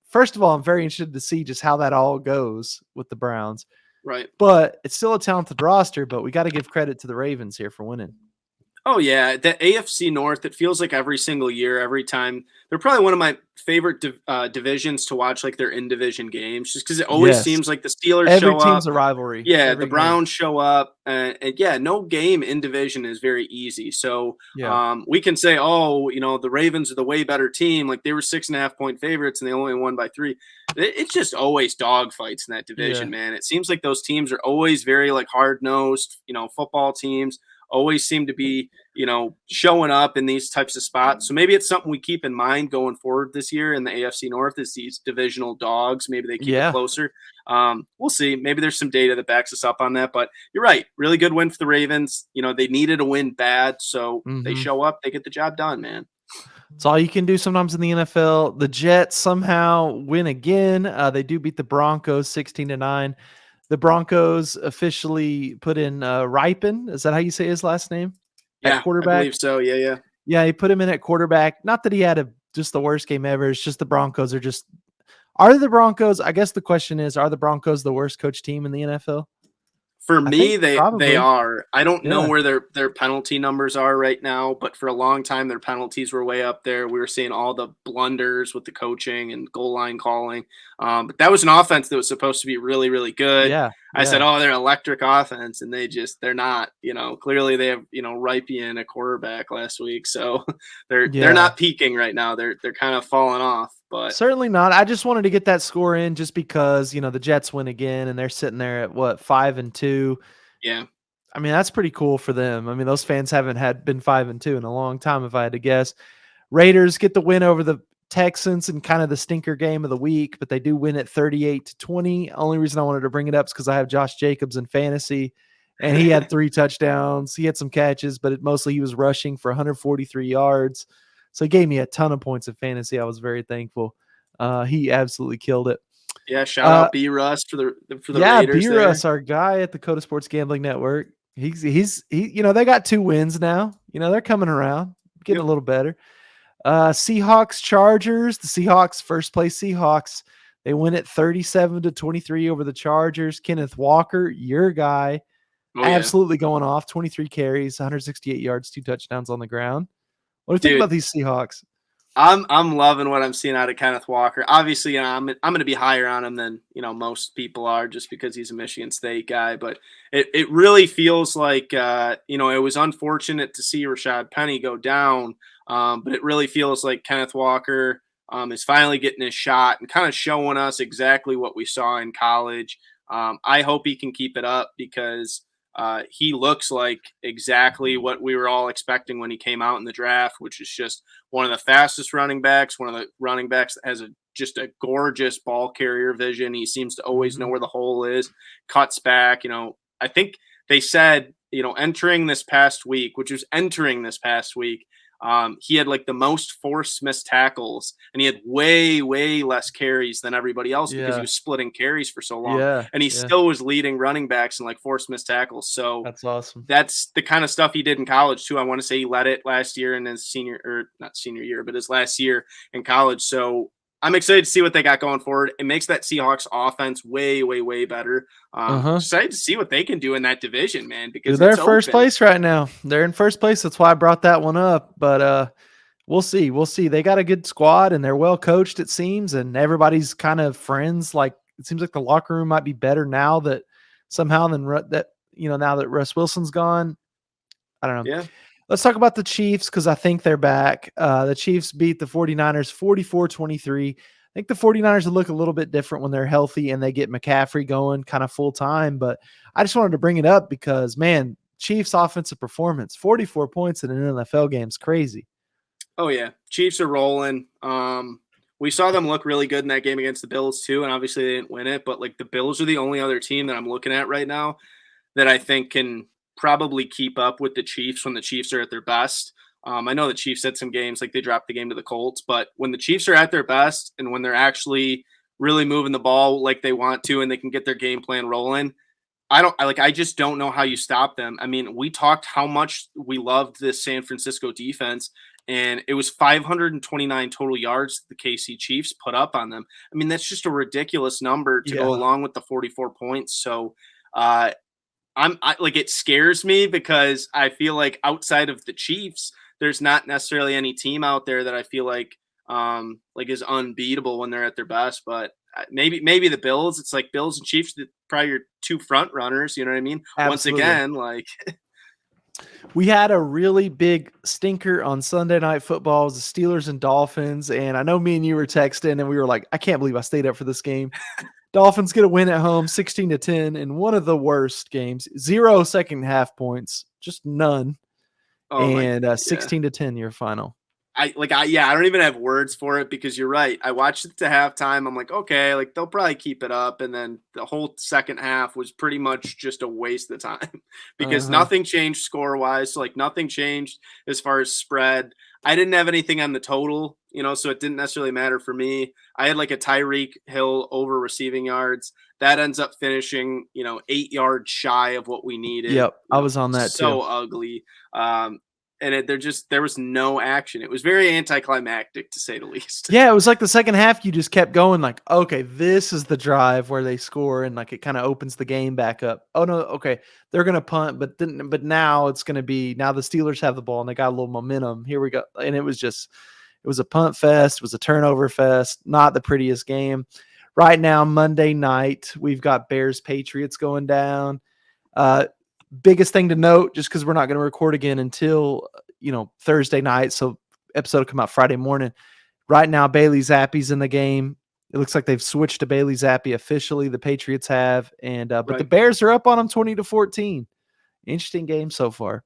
first of all, I'm very interested to see just how that all goes with the Browns. Right. But it's still a talented roster, but we got to give credit to the Ravens here for winning. Oh, yeah. The AFC North, it feels like every single year, every time. They're probably one of my favorite divisions to watch, like their in-division games, just because it always seems like the Steelers show up. Every team's a rivalry. Yeah, the Browns show up. And no game in division is very easy. So we can say, the Ravens are the way better team. Like they were 6.5-point favorites and they only won by 3. It's just always dogfights in that division, man. It seems like those teams are always very like hard-nosed, football teams. Always seem to be, showing up in these types of spots. So maybe it's something we keep in mind going forward this year in the AFC North is these divisional dogs. Maybe they keep it closer. We'll see. Maybe there's some data that backs us up on that. But you're right. Really good win for the Ravens. They needed a win bad. So they show up. They get the job done, man. It's all you can do sometimes in the NFL. The Jets somehow win again. They do beat the Broncos 16-9. The Broncos officially put in Ripon. Is that how you say his last name? Yeah, at quarterback? I believe so. Yeah. Yeah, he put him in at quarterback. Not that he had just the worst game ever. It's just the Broncos are the Broncos, I guess the question is, are the Broncos the worst coached team in the NFL? For I me, think they probably. are. I don't know Yeah. where their penalty numbers are right now, but for a long time their penalties were way up there. We were seeing all the blunders with the coaching and goal line calling. But that was an offense that was supposed to be really, really good. Yeah. I said, Yeah. "Oh, they're electric offense," and they're not. Clearly they have Ripien a quarterback last week, so they're Yeah. not peaking right now. They're kind of falling off, but Certainly not. I just wanted to get that score in just because, the Jets win again and they're sitting there at what, 5-2. yeah, I mean, that's pretty cool for them. I mean, those fans haven't been 5-2 in a long time, if I had to guess. Raiders get the win over the Texans in kind of the stinker game of the week, but they do win at 38-20. Only reason I wanted to bring it up is because I have Josh Jacobs in fantasy, and he had 3 touchdowns. He had some catches, but mostly he was rushing for 143 yards. So he gave me a ton of points in fantasy. I was very thankful. He absolutely killed it. yeah. Shout Uh, out B Russ for the yeah, Raiders there. B-Russ, our guy at the Coda Sports Gambling Network. They got 2 wins now. They're coming around, getting Yep. a little better. Seahawks Chargers. The Seahawks, first place Seahawks. They win at 37-23 over the Chargers. Kenneth Walker, your guy, Oh yeah. absolutely going off. 23 carries, 168 yards, 2 touchdowns on the ground. What do you think Dude, about these Seahawks? I'm loving what I'm seeing out of Kenneth Walker. Obviously, I'm going to be higher on him than most people are, just because he's a Michigan State guy. But it really feels like it was unfortunate to see Rashad Penny go down, but it really feels like Kenneth Walker is finally getting his shot and kind of showing us exactly what we saw in college. I hope he can keep it up, because he looks like exactly what we were all expecting when he came out in the draft, which is just one of the fastest running backs, one of the running backs that has just a gorgeous ball carrier vision. He seems to always know where the hole is, cuts back. I think they said, entering this past week, he had like the most forced missed tackles, and he had way, way less carries than everybody else because he Yeah. was splitting carries for so long. Yeah. And he Yeah. still was leading running backs in like forced missed tackles. So That's awesome. that's the kind of stuff he did in college too. I want to say he led it last year in his not senior year, but his last year in college. So I'm excited to see what they got going forward. It makes that Seahawks offense way, way, way better. Excited to see what they can do in that division, man, because They're it's first open. place right now. They're in first place. That's why I brought that one up. But we'll see. We'll see. They got a good squad and they're well coached, it seems, and everybody's kind of friends. Like, it seems like the locker room might be better now that somehow now that Russ Wilson's gone. I don't know. Yeah. Let's talk about the Chiefs, because I think they're back. The Chiefs beat the 49ers 44-23. I think the 49ers will look a little bit different when they're healthy and they get McCaffrey going kind of full time. But I just wanted to bring it up because, man, Chiefs offensive performance, 44 points in an NFL game is crazy. Oh yeah, Chiefs are rolling. We saw them look really good in that game against the Bills too, and obviously they didn't win it. But like, the Bills are the only other team that I'm looking at right now that I think can probably keep up with the Chiefs when the Chiefs are at their best. I know the Chiefs had some games like they dropped the game to the Colts, but when the Chiefs are at their best and when they're actually really moving the ball like they want to and they can get their game plan rolling, I just don't know how you stop them. I mean, we talked how much we loved this San Francisco defense, and it was 529 total yards the KC Chiefs put up on them. I mean, that's just a ridiculous number to go along with the 44 points. So, it scares me, because I feel like outside of the Chiefs, there's not necessarily any team out there that I feel like is unbeatable when they're at their best. But maybe the Bills. It's like Bills and Chiefs, probably your 2 front runners. You know what I mean? Absolutely. Once again, we had a really big stinker on Sunday Night Football. It was the Steelers and Dolphins. And I know me and you were texting and we were like, I can't believe I stayed up for this game. Dolphins get a win at home, 16-10 in one of the worst games. 0 second half points, just none. And 16-10 your final. I don't even have words for it, because you're right. I watched it to halftime. I'm like, okay, like they'll probably keep it up. And then the whole second half was pretty much just a waste of time because nothing changed score wise. So nothing changed as far as spread. I didn't have anything on the total, so it didn't necessarily matter for me. I had like a Tyreek Hill over receiving yards. That ends up finishing, 8 yards shy of what we needed. Yep. I was on that so too. Ugly. and there was no action. It was very anticlimactic, to say the least. Yeah, it was like the second half, you just kept going like, okay, this is the drive where they score, and like it kind of opens the game back up. Oh no, okay, they're gonna punt, but now it's gonna be, now the Steelers have the ball and they got a little momentum. Here we go. And it was a punt fest, it was a turnover fest, not the prettiest game. Right now, Monday night, we've got Bears Patriots going down. Biggest thing to note, just because we're not going to record again until Thursday night, so episode will come out Friday morning. Right now, Bailey Zappi's in the game. It looks like they've switched to Bailey Zappi officially. The Patriots have, and but the Bears are up on them 20-14. Interesting game so far.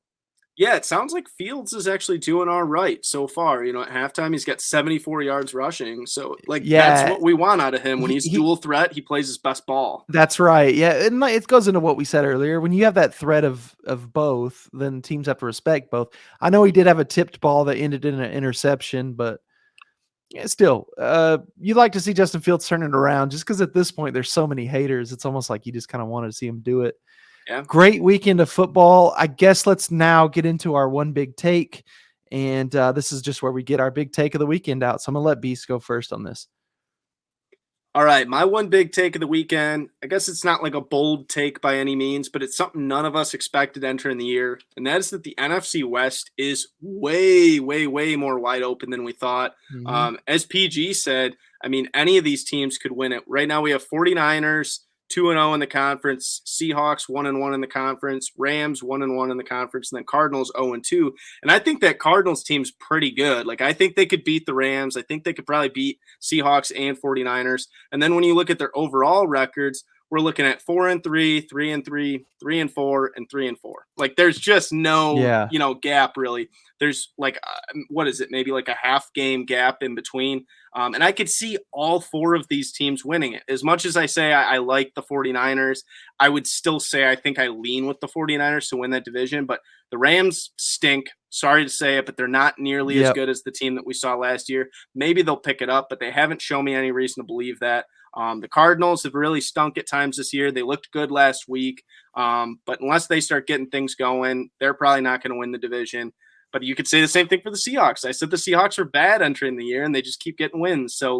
Yeah, it sounds like Fields is actually doing all right so far. At halftime, he's got 74 yards rushing. So, that's what we want out of him. When he's dual threat, he plays his best ball. That's right. Yeah, and it goes into what we said earlier. When you have that threat of both, then teams have to respect both. I know he did have a tipped ball that ended in an interception, but yeah, still, you like to see Justin Fields turn it around, just because at this point there's so many haters. It's almost like you just kind of wanted to see him do it. Yeah. Great weekend of football. I guess let's now get into our one big take. And this is just where we get our big take of the weekend out. So I'm going to let Beast go first on this. All right. My one big take of the weekend, I guess it's not like a bold take by any means, but it's something none of us expected entering the year. And that is that the NFC West is way, way, way more wide open than we thought. Mm-hmm. As PG said, I mean, any of these teams could win it. Right now we have 49ers, 2-0 in the conference, Seahawks 1-1 in the conference, Rams 1-1 in the conference, and then Cardinals 0-2. And I think that Cardinals team's pretty good. I think they could beat the Rams. I think they could probably beat Seahawks and 49ers. And then when you look at their overall records, we're looking at 4-3, 3-3, 3-4, and 3-4. There's just no, gap really. There's what is it? Maybe a half game gap in between. And I could see all four of these teams winning it. As much as I say I like the 49ers, I would still say I think I lean with the 49ers to win that division. But the Rams stink. Sorry to say it, but they're not nearly as good as the team that we saw last year. Maybe they'll pick it up, but they haven't shown me any reason to believe that. The Cardinals have really stunk at times this year. They looked good last week. But unless they start getting things going, they're probably not going to win the division. But you could say the same thing for the Seahawks. I said the Seahawks are bad entering the year, and they just keep getting wins. So,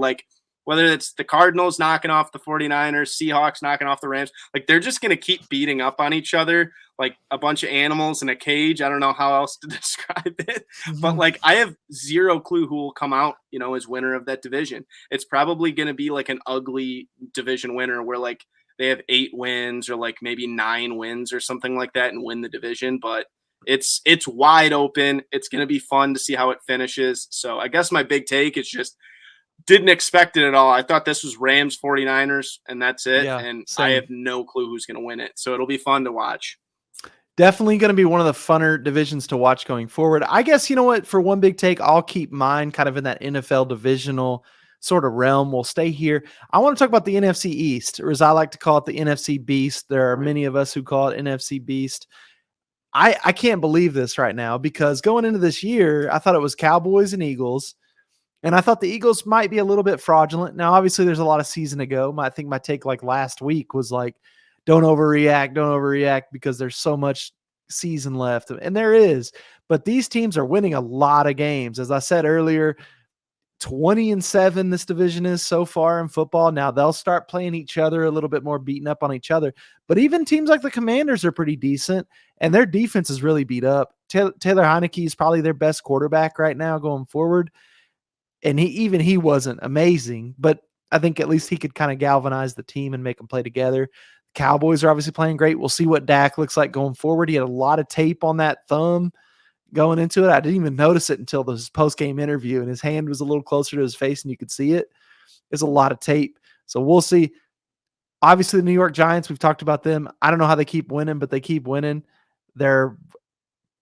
whether it's the Cardinals knocking off the 49ers, Seahawks knocking off the Rams, they're just going to keep beating up on each other like a bunch of animals in a cage. I don't know how else to describe it. But, I have zero clue who will come out, as winner of that division. It's probably going to be an ugly division winner where, they have 8 wins or, maybe 9 wins or something like that and win the division. But it's wide open. It's going to be fun to see how it finishes. So I guess my big take is just didn't expect it at all. I thought this was Rams 49ers and that's it. Yeah, and same. I have no clue who's going to win it. So it'll be fun to watch. Definitely going to be one of the funner divisions to watch going forward. I guess, you know what, for one big take, I'll keep mine kind of in that NFL divisional sort of realm. We'll stay here. I want to talk about the NFC East, or as I like to call it, the NFC Beast. There are many of us who call it NFC Beast. I can't believe this right now, because going into this year, I thought it was Cowboys and Eagles, and I thought the Eagles might be a little bit fraudulent. Now, obviously, there's a lot of season to go. I think my take last week was don't overreact, because there's so much season left, and there is. But these teams are winning a lot of games. As I said earlier, 20-7 this division is so far in football. Now they'll start playing each other a little bit more, beating up on each other. But even teams like the Commanders are pretty decent, and their defense is really beat up. Taylor Heineke is probably their best quarterback right now going forward. And he wasn't amazing, but I think at least he could kind of galvanize the team and make them play together. Cowboys are obviously playing great. We'll see what Dak looks like going forward. He had a lot of tape on that thumb going into it. I didn't even notice it until this post-game interview, and his hand was a little closer to his face and you could see it. There's a lot of tape. So we'll see. Obviously, the New York Giants, we've talked about them. I don't know how they keep winning, but they keep winning. They're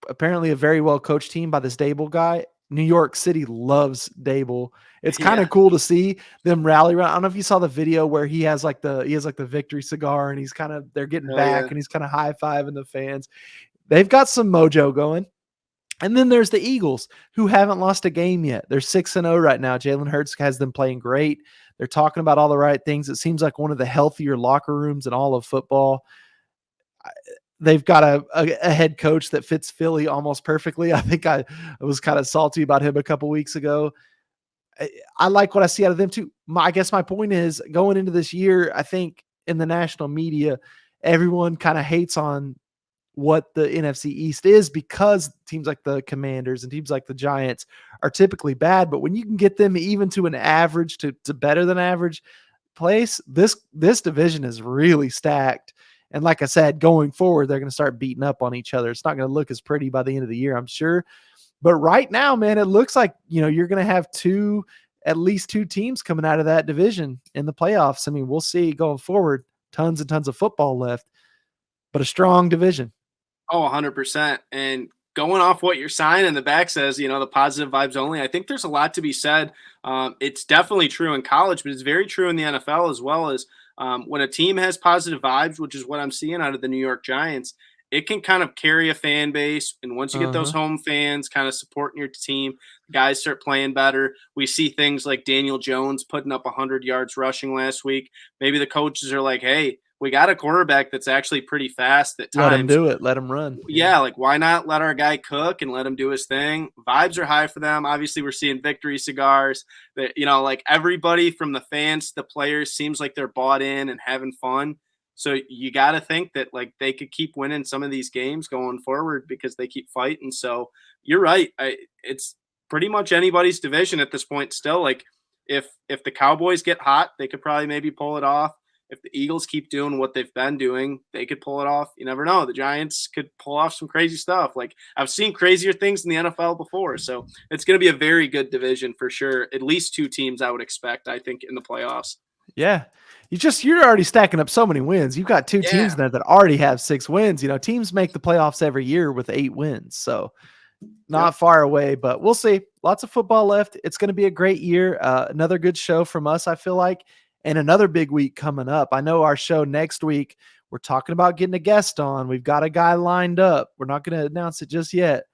apparently a very well-coached team by this Dable guy. New York City loves Dable. It's kind of cool to see them rally around. I don't know if you saw the video where he has the victory cigar, and he's they're getting back and he's kind of high-fiving the fans. They've got some mojo going. And then there's the Eagles, who haven't lost a game yet. They're 6-0 right now. Jalen Hurts has them playing great. They're talking about all the right things. It seems like one of the healthier locker rooms in all of football. they've got a head coach that fits Philly almost perfectly. I think I was kind of salty about him a couple weeks ago. I like what I see out of them too. I guess my point is going into this year, I think in the national media, everyone kind of hates on what the NFC East is because teams like the Commanders and teams like the Giants are typically bad. But when you can get them even to an average to better than average place, this division is really stacked. And like I said, going forward, they're going to start beating up on each other. It's not going to look as pretty by the end of the year, I'm sure. But right now, man, it looks like, you're going to have at least two teams coming out of that division in the playoffs. I mean, we'll see going forward, tons and tons of football left, but a strong division. Oh, 100%. And going off what your sign in the back says, the positive vibes only, I think there's a lot to be said. It's definitely true in college, but it's very true in the NFL as well. As when a team has positive vibes, which is what I'm seeing out of the New York Giants, it can kind of carry a fan base. And once you get those home fans kind of supporting your team, guys start playing better. We see things like Daniel Jones putting up 100 yards rushing last week. Maybe the coaches are like, hey, we got a quarterback that's actually pretty fast at times. Let him do it. Let him run. Yeah, like why not let our guy cook and let him do his thing? Vibes are high for them. Obviously, we're seeing victory cigars. That like everybody from the fans to the players seems like they're bought in and having fun. So you got to think that like they could keep winning some of these games going forward because they keep fighting. So you're right. It's pretty much anybody's division at this point still. Like if the Cowboys get hot, they could probably maybe pull it off. If the Eagles keep doing what they've been doing, they could pull it off. You never know. The Giants could pull off some crazy stuff. Like I've seen crazier things in the NFL before. So it's going to be a very good division for sure. At least two teams I would expect, I think, in the playoffs. Yeah. You're already stacking up so many wins. You've got two teams there that already have 6 wins. Teams make the playoffs every year with 8 wins. So not far away, but we'll see. Lots of football left. It's going to be a great year. Another good show from us, I feel like, and another big week coming up. I know our show next week, we're talking about getting a guest on. We've got a guy lined up. We're not going to announce it just yet,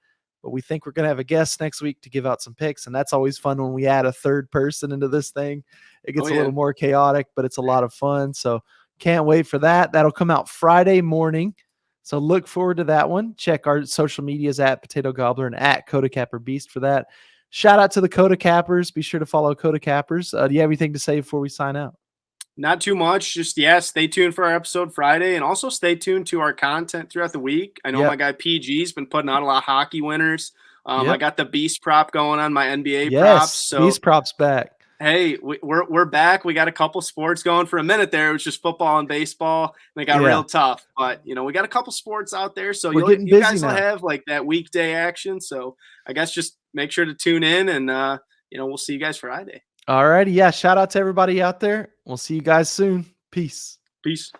but we think we're going to have a guest next week to give out some picks. And that's always fun when we add a third person into this thing. It gets a little more chaotic, but it's a lot of fun. So can't wait for that. That'll come out Friday morning. So look forward to that one. Check our social medias at Potato Gobbler and at Coda Capper Beast for that. Shout out to the Coda Cappers. Be sure to follow Coda Cappers. Do you have anything to say before we sign out? Not too much. Just, stay tuned for our episode Friday, and also stay tuned to our content throughout the week. I know my guy PG's been putting out a lot of hockey winners. I got the Beast prop going on my NBA props. So Beast props back. Hey, we're back. We got a couple sports going for a minute there. It was just football and baseball, and it got real tough. But, we got a couple sports out there. So you guys will have like that weekday action. So I guess just make sure to tune in, and, we'll see you guys Friday. All righty. Yeah. Shout out to everybody out there. We'll see you guys soon. Peace. Peace.